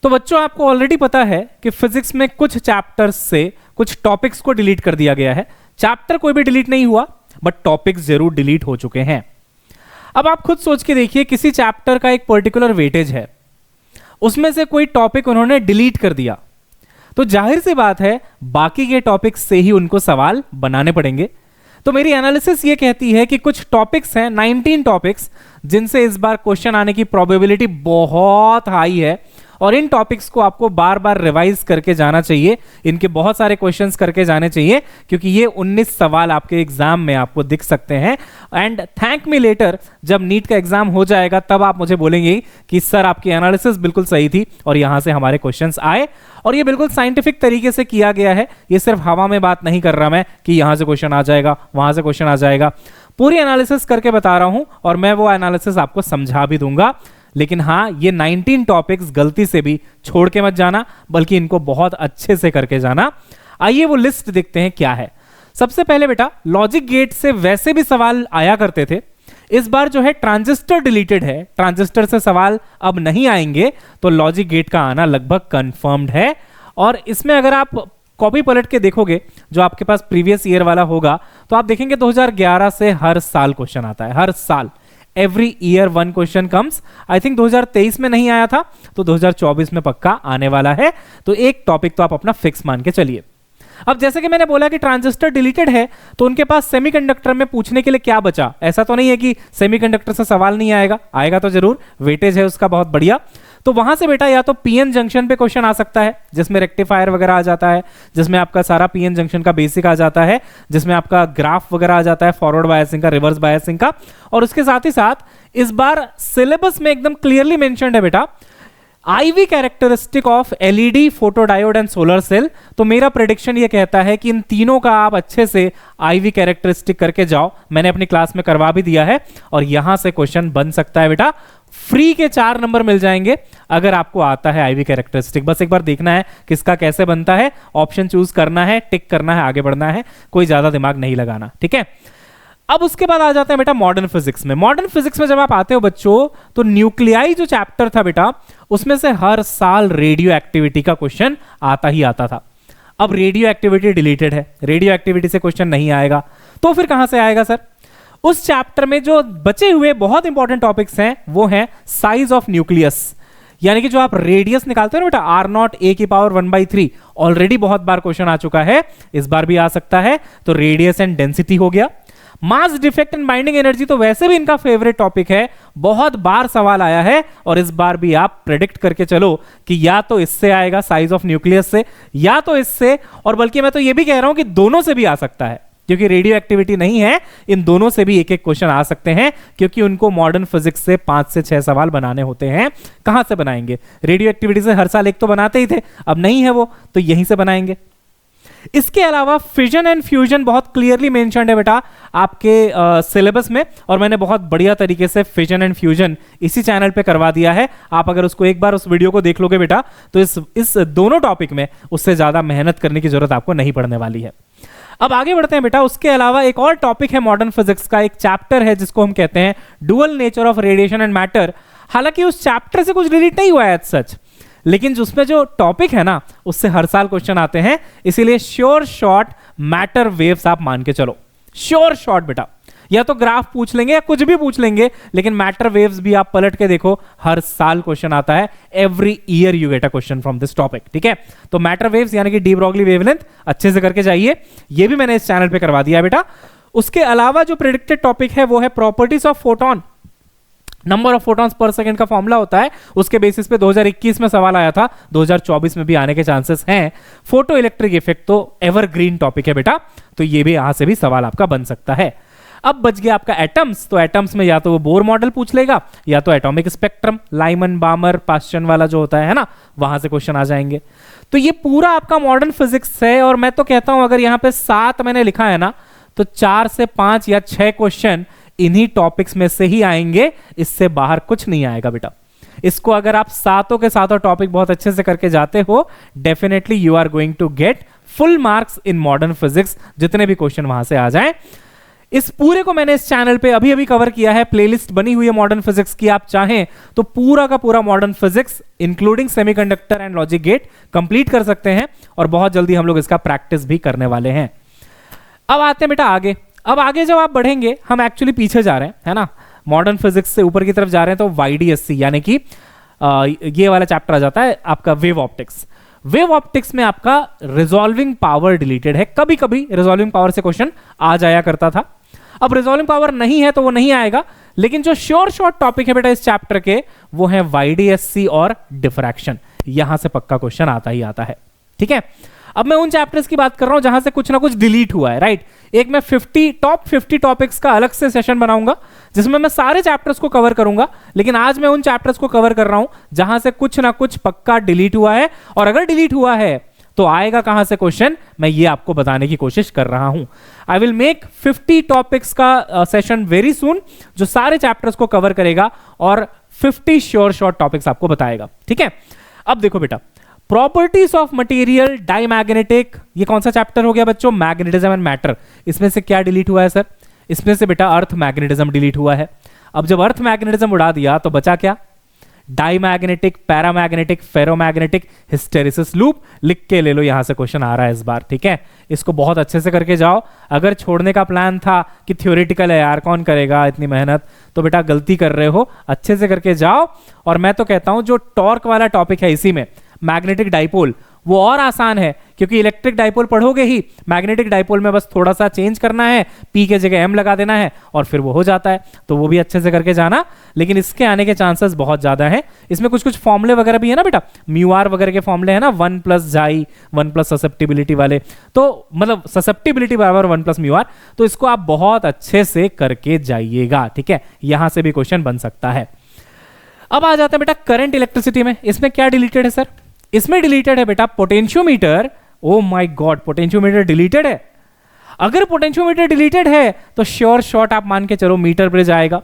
तो बच्चों आपको ऑलरेडी पता है कि फिजिक्स में कुछ चैप्टर्स से कुछ टॉपिक्स को डिलीट कर दिया गया है। चैप्टर कोई भी डिलीट नहीं हुआ, बट टॉपिक्स जरूर डिलीट हो चुके हैं। अब आप खुद सोच के देखिए, किसी चैप्टर का एक पर्टिकुलर वेटेज है, उसमें से कोई टॉपिक उन्होंने डिलीट कर दिया, तो जाहिर सी बात है बाकी के टॉपिक्स से ही उनको सवाल बनाने पड़ेंगे। तो मेरी एनालिसिस ये कहती है कि कुछ टॉपिक्स हैं, 19 टॉपिक्स, जिनसे इस बार क्वेश्चन आने की प्रोबेबिलिटी बहुत हाई है, और इन टॉपिक्स को आपको बार बार रिवाइज करके जाना चाहिए। इनके बहुत सारे क्वेश्चंस करके जाने चाहिए, क्योंकि ये 19 सवाल आपके एग्जाम में आपको दिख सकते हैं। एंड थैंक मी लेटर, जब नीट का एग्जाम हो जाएगा तब आप मुझे बोलेंगे कि सर आपकी एनालिसिस बिल्कुल सही थी और यहां से हमारे क्वेश्चंस आए, और ये बिल्कुल साइंटिफिक तरीके से किया गया है। ये सिर्फ हवा में बात नहीं कर रहा मैं कि यहां से क्वेश्चन आ जाएगा, वहां से क्वेश्चन आ जाएगा। पूरी एनालिसिस करके बता रहा हूं, और मैं वो एनालिसिस आपको समझा भी दूंगा। लेकिन हाँ, ये 19 टॉपिक्स गलती से भी छोड़ के मत जाना, बल्कि इनको बहुत अच्छे से करके जाना। आइए वो लिस्ट देखते हैं क्या है। सबसे पहले बेटा, लॉजिक गेट से वैसे भी सवाल आया करते थे, इस बार जो है ट्रांजिस्टर डिलीटेड है, ट्रांजिस्टर से सवाल अब नहीं आएंगे, तो लॉजिक गेट का आना लगभग कंफर्म्ड है। और इसमें अगर आप कॉपी पलट के देखोगे, जो आपके पास प्रीवियस ईयर वाला होगा, तो आप देखेंगे 2011 से हर साल क्वेश्चन आता है, हर साल। Every year one question comes. I think 2023 में नहीं आया था, तो 2024 में पक्का आने वाला है। तो एक टॉपिक तो आप अपना फिक्स मान के चलिए। अब जैसे कि मैंने बोला कि ट्रांजिस्टर डिलीटेड है, तो उनके पास सेमीकंडक्टर में पूछने के लिए क्या बचा? ऐसा तो नहीं है कि सेमीकंडक्टर से सवाल नहीं आएगा, आएगा तो जरूर, वेटेज है उसका बहुत बढ़िया। तो वहां से बेटा या तो पीएन जंक्शन पे क्वेश्चन आ सकता है, जिसमें रेक्टिफायर वगैरह आ जाता है, जिसमें आपका सारा पीएन जंक्शन का बेसिक आ जाता है, जिसमें आपका ग्राफ वगैरह आ जाता है, फॉरवर्ड बायसिंग का, रिवर्स बायसिंग का। और उसके साथ ही साथ इस बार सिलेबस में एकदम क्लियरली मेंशन्ड है बेटा, IV characteristic of LED, photodiode and solar cell. तो मेरा प्रेडिक्शन ये कहता है कि इन तीनों का आप अच्छे से IV कैरेक्टरिस्टिक करके जाओ। मैंने अपनी क्लास में करवा भी दिया है, और यहां से क्वेश्चन बन सकता है बेटा। फ्री के 4 नंबर मिल जाएंगे अगर आपको आता है IV कैरेक्टरिस्टिक। बस एक बार देखना है किसका कैसे बनता है, ऑप्शन चूज करना है, टिक करना है, आगे बढ़ना है, कोई ज्यादा दिमाग नहीं लगाना, ठीक है। अब उसके बाद आ जाते हैं बेटा मॉडर्न फिजिक्स में। मॉडर्न फिजिक्स में जब आप आते हो बच्चों, तो न्यूक्लियाई जो चैप्टर था बेटा, उसमें से हर साल रेडियो एक्टिविटी का क्वेश्चन आता ही आता था। अब रेडियो एक्टिविटी डिलीटेड है, रेडियो एक्टिविटी से क्वेश्चन नहीं आएगा, तो फिर कहां से आएगा सर? उस चैप्टर में जो बचे हुए बहुत इंपॉर्टेंट टॉपिक्स हैं, वो हैं साइज ऑफ न्यूक्लियस, यानी कि जो आप रेडियस निकालते हो ना बेटा, R0 a की पावर 1/3, ऑलरेडी बहुत बार क्वेश्चन आ चुका है, इस बार भी आ सकता है। तो रेडियस एंड डेंसिटी हो गया। Mass defect and binding energy तो वैसे भी इनका फेवरेट टॉपिक है, बहुत बार सवाल आया है, और इस बार भी आप प्रेडिक्ट करके चलो कि या तो इससे आएगा, साइज ऑफ न्यूक्लियस से, या तो इससे, और बल्कि मैं तो ये भी कह रहा हूं कि दोनों से भी आ सकता है, क्योंकि रेडियो एक्टिविटी नहीं है, इन दोनों से भी एक एक क्वेश्चन आ सकते हैं, क्योंकि उनको मॉडर्न फिजिक्स से 5 से 6 सवाल बनाने होते हैं। कहां से बनाएंगे? रेडियो एक्टिविटी से हर साल एक तो बनाते ही थे, अब नहीं है वो, तो यहीं से बनाएंगे। इसके अलावा फिजन एंड फ्यूजन बहुत क्लियरली मेंशन्ड है बेटा आपके सिलेबस में, और मैंने बहुत बढ़िया तरीके से फिजन एंड फ्यूजन इसी चैनल पे करवा दिया है। आप अगर उसको एक बार उस वीडियो को देख लोगे बेटा, तो इस दोनों टॉपिक में उससे ज्यादा मेहनत करने की जरूरत आपको नहीं पड़ने वाली है। अब आगे बढ़ते हैं बेटा। उसके अलावा एक और टॉपिक है मॉडर्न फिजिक्स का, एक चैप्टर है जिसको हम कहते हैं dual nature of radiation and matter. हालांकि उस चैप्टर से कुछ डिलीट नहीं हुआ है सच, लेकिन उसमें जो टॉपिक है ना, उससे हर साल क्वेश्चन आते हैं, इसीलिए श्योर शॉट मैटर वेव्स आप मान के चलो। श्योर शॉट बेटा, या तो ग्राफ पूछ लेंगे या कुछ भी पूछ लेंगे, लेकिन मैटर वेव्स भी आप पलट के देखो, हर साल क्वेश्चन आता है। Every year you get a question from this topic, ठीक है। तो मैटर वेव्स यानी कि डी ब्रॉगली वेवलेंथ अच्छे से करके जाइए, ये भी मैंने इस चैनल पे करवा दिया बेटा। उसके अलावा जो प्रेडिक्टेड टॉपिक है वो है properties of photon. Number of photons per second का फॉर्मूला होता है, उसके बेसिस पे 2021 में सवाल आया था, 2024 में भी आने के चांसेस हैं। फोटो इलेक्ट्रिक इफेक्ट तो एवरग्रीन टॉपिक है बेटा, तो ये भी यहां से भी सवाल आपका बन सकता है। अब बच गया आपका एटम्स। तो एटम्स में या तो वो बोर मॉडल पूछ लेगा, या तो एटॉमिक स्पेक्ट्रम, लाइमन बामर पास्चन वाला जो होता है ना, वहां से क्वेश्चन आ जाएंगे। तो ये पूरा आपका मॉडर्न फिजिक्स है, और मैं तो कहता हूं अगर यहां पे 7 मैंने लिखा है ना, तो 4 से 5 या 6 क्वेश्चन इन्हीं टॉपिक्स में से ही आएंगे, इससे बाहर कुछ नहीं आएगा बेटा। इसको अगर आप सातों के सातों टॉपिक बहुत अच्छे से करके जाते हो, definitely you are going to get full marks in modern physics, जितने भी क्वेश्चन वहां से आ जाएं। इस पूरे को मैंने इस चैनल पे अभी अभी कवर किया है, प्लेलिस्ट बनी हुई है मॉडर्न फिजिक्स की, आप चाहें तो पूरा का पूरा modern physics including semiconductor and logic get complete कर सकते हैं, और बहुत जल्दी हम लोग इसका प्रैक्टिस भी करने वाले हैं। अब आते हैं बेटा आगे। अब आगे जब आप बढ़ेंगे, हम एक्चुअली पीछे जा रहे हैं, है ना, मॉडर्न फिजिक्स से ऊपर की तरफ जा रहे हैं, तो वाईडीएससी यानी कि ये वाला चैप्टर आ जाता है आपका वेव ऑप्टिक्स। वेव ऑप्टिक्स में आपका रिजॉल्विंग पावर डिलीटेड है। कभी कभी रिजॉल्विंग पावर से क्वेश्चन आ जाया करता था, अब रिजॉल्विंग पावर नहीं है तो वो नहीं आएगा, लेकिन जो श्योर शॉर्ट टॉपिक है बेटा इस चैप्टर के, वो है वाईडीएससी और डिफ्रैक्शन। यहां से पक्का क्वेश्चन आता ही आता है, ठीक है। अब मैं उन चैप्टर्स की बात कर रहा हूं जहां से कुछ ना कुछ डिलीट हुआ है, राइट। एक मैं टॉप 50 टॉपिक्स का अलग से सेशन बनाऊंगा जिसमें मैं सारे चैप्टर्स को कवर करूंगा, लेकिन आज मैं उन चैप्टर्स को कवर कर रहा हूं जहां से कुछ ना कुछ पक्का डिलीट हुआ है, और अगर डिलीट हुआ है तो आएगा कहां से क्वेश्चन, मैं ये आपको बताने की कोशिश कर रहा हूं। आई विल मेक 50 टॉपिक्स का सेशन वेरी सून, जो सारे चैप्टर्स को कवर करेगा और 50 श्योर शॉर्ट टॉपिक्स आपको बताएगा, ठीक है। अब देखो बेटा, प्रॉपर्टीज ऑफ मटेरियल डायमैग्नेटिक, ये कौन सा चैप्टर हो गया बच्चों, मैग्नेटिज्म एंड मैटर। इसमें से क्या डिलीट हुआ है सर, इसमें से बेटा अर्थ मैग्नेटिज्म डिलीट हुआ है। अब जब अर्थ मैग्नेटिज्म उड़ा दिया तो बचा क्या, diamagnetic, paramagnetic, ferromagnetic, hysteresis loop. लिख के ले लो, यहां से क्वेश्चन आ रहा है इस बार, ठीक है। इसको बहुत अच्छे से करके जाओ। अगर छोड़ने का प्लान था कि थ्योरेटिकल है यार कौन करेगा इतनी मेहनत, तो बेटा गलती कर रहे हो, अच्छे से करके जाओ। और मैं तो कहता हूं जो टॉर्क वाला टॉपिक है इसी में, मैग्नेटिक डाइपोल, वो और आसान है, क्योंकि इलेक्ट्रिक डाइपोल पढ़ोगे ही, मैग्नेटिक डाइपोल में बस थोड़ा सा चेंज करना है, पी के जगह एम लगा देना है और फिर वो हो जाता है। तो वो भी अच्छे से करके जाना, लेकिन इसके आने के चांसेस बहुत ज्यादा है। इसमें कुछ कुछ फॉर्मूले वगैरह भी है ना बेटा, म्यू आर वगैरह के फॉर्मूले है ना, 1 प्लस जाई 1 प्लस ससेप्टिबिलिटी वाले, तो मतलब ससेप्टिबिलिटी बराबर 1 प्लस म्यू आर। तो इसको आप बहुत अच्छे से करके जाइएगा, ठीक है। यहां से भी क्वेश्चन बन सकता है। अब आ जाते हैं बेटा करंट इलेक्ट्रिसिटी में। इसमें क्या डिलीटेड है सर, इसमें डिलीटेड है बेटा potentiometer. Oh my God, potentiometer deleted है। अगर पोटेंशियोमीटर डिलीटेड है तो श्योर शॉर्ट आप मान के चलो मीटर ब्रिज आएगा,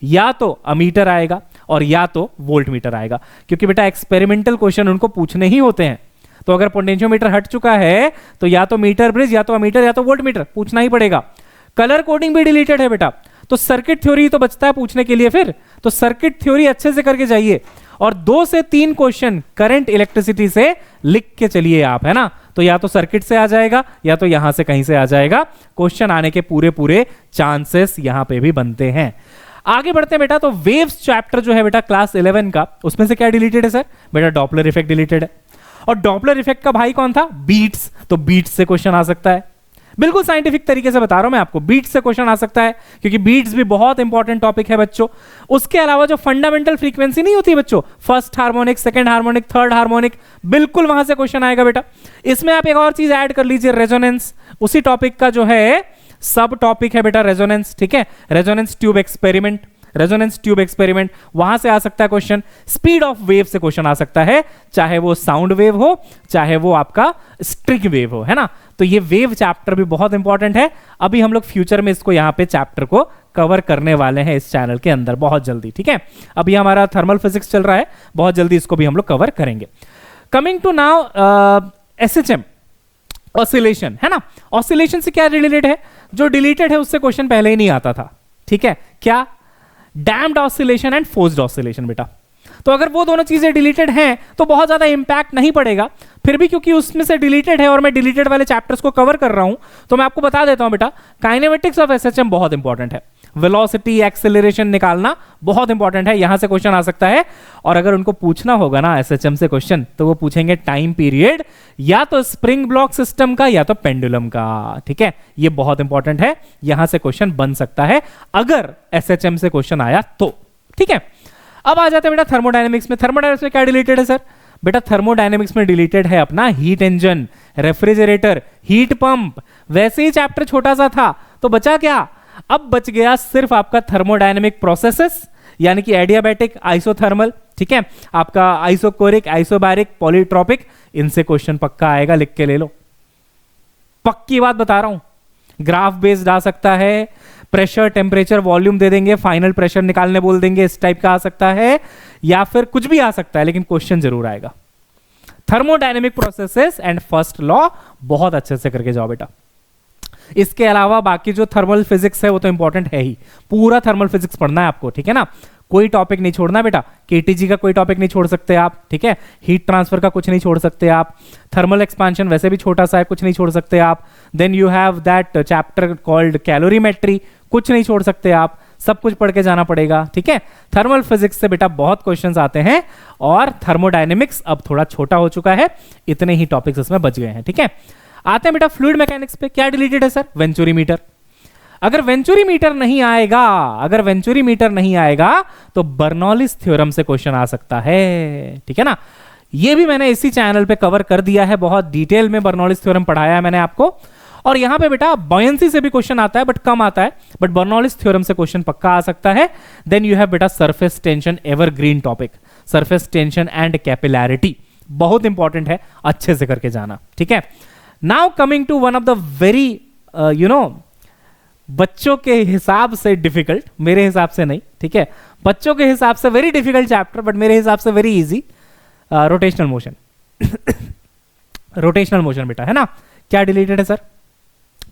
या तो अमीटर आएगा और या तो वोल्ट मीटर आएगा, क्योंकि बेटा एक्सपेरिमेंटल क्वेश्चन उनको पूछने ही होते हैं। तो अगर पोटेंशियोमीटर हट चुका है तो या तो मीटर ब्रिज, या तो अमीटर, या तो वोल्ट मीटर पूछना ही पड़ेगा। कलर कोडिंग भी डिलीटेड है बेटा, तो सर्किट थ्योरी तो बचता है पूछने के लिए, फिर तो सर्किट थ्योरी अच्छे से करके जाइए, और 2 से 3 क्वेश्चन करंट इलेक्ट्रिसिटी से लिख के चलिए आप, है ना। तो या तो सर्किट से आ जाएगा या तो यहां से कहीं से आ जाएगा, क्वेश्चन आने के पूरे पूरे चांसेस यहां पे भी बनते हैं। आगे बढ़ते हैं बेटा, तो वेव्स चैप्टर जो है बेटा क्लास 11 का, उसमें से क्या डिलीटेड है सर, बेटा डॉपलर इफेक्ट डिलीटेड है। और डॉपलर इफेक्ट का भाई कौन था, बीट्स, तो बीट्स से क्वेश्चन आ सकता है। बिल्कुल साइंटिफिक तरीके से बता रहा हूं मैं आपको, बीट्स से क्वेश्चन आ सकता है, क्योंकि बीट्स भी बहुत इंपॉर्टेंट टॉपिक है बच्चों। उसके अलावा जो फंडामेंटल फ्रीक्वेंसी नहीं होती बच्चों, first harmonic, second harmonic, third harmonic, बिल्कुल वहां से क्वेश्चन आएगा बेटा। इसमें आप एक और चीज ऐड कर लीजिए, रेजोनेंस, उसी टॉपिक का जो है सब टॉपिक है बेटा रेजोनेंस, ठीक है। Resonance tube experiment, resonance tube experiment, वहां से आ सकता है क्वेश्चन। स्पीड ऑफ वेव से क्वेश्चन आ सकता है, चाहे वो साउंड वेव हो चाहे वो आपका स्ट्रिंग वेव हो, है ना। तो ये वेव चैप्टर भी बहुत इंपॉर्टेंट है। अभी हम लोग फ्यूचर में इसको यहां पे चैप्टर को कवर करने वाले हैं इस चैनल के अंदर बहुत जल्दी, ठीक है। अभी हमारा थर्मल फिजिक्स चल रहा है, बहुत जल्दी इसको भी हम लोग कवर करेंगे। Coming to now SHM oscillation, है ना। ऑसिलेशन से क्या रिलेटेड है, जो डिलीटेड है उससे क्वेश्चन पहले ही नहीं आता था, ठीक है। क्या, damped oscillation and forced oscillation बेटा। तो अगर वो दोनों चीजें डिलीटेड हैं तो बहुत ज्यादा इंपैक्ट नहीं पड़ेगा, फिर भी क्योंकि उसमें से डिलीटेड है और मैं डिलीटेड वाले चैप्टर्स को कवर कर रहा हूं, तो मैं आपको बता देता हूं बेटा, काइनेमेटिक्स ऑफ एसएचएम बहुत इंपॉर्टेंट है। वेलोसिटी, एक्सेलरेशन निकालना बहुत इंपॉर्टेंट है, यहां से क्वेश्चन आ सकता है। और अगर उनको पूछना होगा ना एसएचएम से क्वेश्चन, तो वो पूछेंगे टाइम पीरियड, या तो स्प्रिंग ब्लॉक सिस्टम का या तो पेंडुलम का, ठीक है। ये बहुत इंपॉर्टेंट है, यहां से क्वेश्चन बन सकता है अगर एसएचएम से क्वेश्चन आया तो, ठीक है। अब आ जाते हैं बेटा थर्मोडायनेमिक्स में। थर्मोडायनेमिक्स में क्या डिलीटेड है सर, बेटा थर्मोडायनेमिक्स में डिलीटेड है अपना heat engine, refrigerator, heat pump. वैसे ही चैप्टर छोटा सा था तो बचा क्या, अब बच गया सिर्फ आपका थर्मोडायनेमिक प्रोसेसेस, यानी कि एडियाबैटिक, आइसोथर्मल, ठीक है, आपका आइसोकोरिक, आइसोबैरिक, पॉलीट्रॉपिक। इनसे क्वेश्चन पक्का आएगा, लिख के ले लो, पक्की बात बता रहा हूं। ग्राफ बेस्ड आ सकता है, प्रेशर, टेम्परेचर, वॉल्यूम दे देंगे, फाइनल प्रेशर निकालने बोल देंगे, इस टाइप का आ सकता है, या फिर कुछ भी आ सकता है, लेकिन क्वेश्चन जरूर आएगा। Thermodynamic processes and first law बहुत अच्छे से करके जाओ बेटा। इसके अलावा बाकी जो थर्मल फिजिक्स है वो तो इंपॉर्टेंट है ही, पूरा थर्मल फिजिक्स पढ़ना है आपको, ठीक है ना। कोई टॉपिक नहीं छोड़ना बेटा, केटीजी का कोई टॉपिक नहीं छोड़ सकते आप, ठीक है। हीट ट्रांसफर का कुछ नहीं छोड़ सकते आप, थर्मल एक्सपांशन वैसे भी छोटा सा है, कुछ नहीं छोड़ सकते आप। Then you have that chapter called calorimetry, कुछ नहीं छोड़ सकते आप, सब कुछ पढ़ के जाना पड़ेगा, ठीक है। थर्मल फिजिक्स से बेटा बहुत क्वेश्चंस आते हैं, और थर्मोडायनेमिक्स अब थोड़ा छोटा हो चुका है, इतने ही टॉपिक्स इसमें बच गए हैं, ठीक है। आते हैं बेटा फ्लूइड मैकेनिक्स पे। क्या डिलीटेड है सर? Venturi meter. अगर वेंचुरी मीटर नहीं आएगा, अगर वेंचुरी मीटर नहीं आएगा तो बर्नौलिस थ्योरम से क्वेश्चन आ सकता है, ठीक है ना। ये भी मैंने इसी चैनल पे कवर कर दिया है, बहुत डिटेल में बर्नौलिस थ्योरम पढ़ाया है मैंने आपको। और यहां पे बेटा बॉयंसी से भी क्वेश्चन आता है, बट कम आता है, बट बर्नौलिस थ्योरम से क्वेश्चन पक्का आ सकता है। देन यू हैव बेटा surface tension, evergreen topic, surface tension and capillarity, बहुत इंपॉर्टेंट है, अच्छे से करके जाना, ठीक है। Now coming to one of the very बच्चों के हिसाब से डिफिकल्ट, मेरे हिसाब से नहीं, ठीक है, बच्चों के हिसाब से वेरी डिफिकल्ट चैप्टर, बट मेरे हिसाब से very easy, rotational motion. Rotational motion बेटा, है ना। क्या डिलीटेड है सर?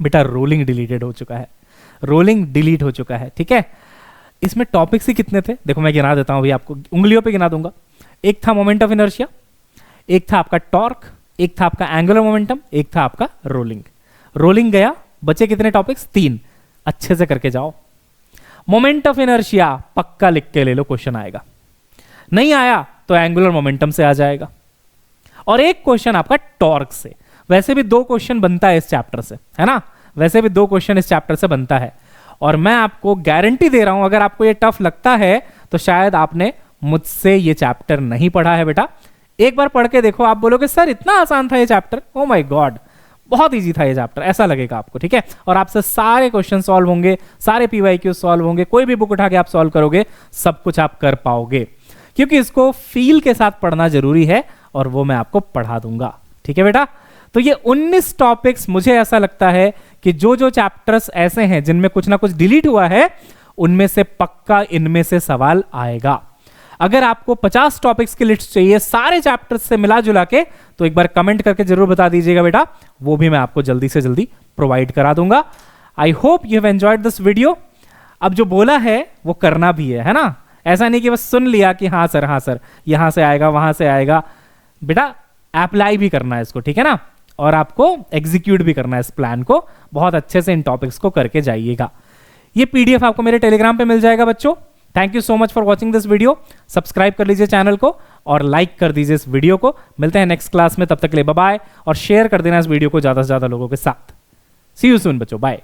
बेटा रोलिंग डिलीटेड हो चुका है, रोलिंग डिलीट हो चुका है, ठीक है। इसमें टॉपिक्स ही कितने थे देखो, मैं गिना देता हूं अभी आपको, उंगलियों पे गिना दूंगा। एक था मोमेंट ऑफ इनर्शिया, एक था आपका टॉर्क, एक था आपका एंगुलर मोमेंटम, एक था आपका रोलिंग। रोलिंग गया, बचे कितने टॉपिक्स? 3, अच्छे से करके जाओ। मोमेंट ऑफ इनर्शिया पक्का लिख के ले लो, क्वेश्चन आएगा, नहीं आया तो एंगुलर मोमेंटम से आ जाएगा। और एक क्वेश्चन आपका टॉर्क से, वैसे भी 2 क्वेश्चन बनता है इस चैप्टर से, है ना, वैसे भी 2 क्वेश्चन इस चैप्टर से बनता है। और मैं आपको गारंटी दे रहा हूं, अगर आपको ये टफ लगता है तो शायद आपने मुझसे ये चैप्टर नहीं पढ़ा है बेटा। एक बार पढ़ के देखो, आप बोलोगे सर इतना आसान था ये चैप्टर, ओ माय गॉड बहुत इजी था ये चैप्टर, ऐसा लगेगा आपको, ठीक है। और आपसे सारे क्वेश्चन सॉल्व होंगे, सारे पीवाईक्यू सॉल्व होंगे, कोई भी बुक उठा के आप सॉल्व करोगे, सब कुछ आप कर पाओगे, क्योंकि इसको फील के साथ पढ़ना जरूरी है, और वो मैं आपको पढ़ा दूंगा, ठीक है बेटा। तो ये 19 टॉपिक्स, मुझे ऐसा लगता है कि जो जो चैप्टर्स ऐसे हैं जिनमें कुछ ना कुछ डिलीट हुआ है, उनमें से पक्का इनमें से सवाल आएगा। अगर आपको 50 टॉपिक्स की लिस्ट चाहिए सारे चैप्टर्स से मिला जुला के, तो एक बार कमेंट करके जरूर बता दीजिएगा बेटा, वो भी मैं आपको जल्दी से जल्दी प्रोवाइड करा दूंगा। I hope you have enjoyed this video. अब जो बोला है वो करना भी है ना, ऐसा नहीं कि बस सुन लिया कि हाँ सर यहां से आएगा वहां से आएगा, बेटा अप्लाई भी करना है इसको, ठीक है ना, और आपको एग्जीक्यूट भी करना है इस प्लान को, बहुत अच्छे से इन टॉपिक्स को करके जाइएगा। ये पीडीएफ आपको मेरे टेलीग्राम पे मिल जाएगा बच्चों। Thank you so much for watching this video. Subscribe कर लीजिए चैनल को और लाइक कर दीजिए इस वीडियो को। मिलते हैं नेक्स्ट क्लास में, तब तक के लिए बाय बाय, और शेयर कर देना इस वीडियो को ज्यादा से ज्यादा लोगों के साथ। सी यू सून बच्चों, बाय।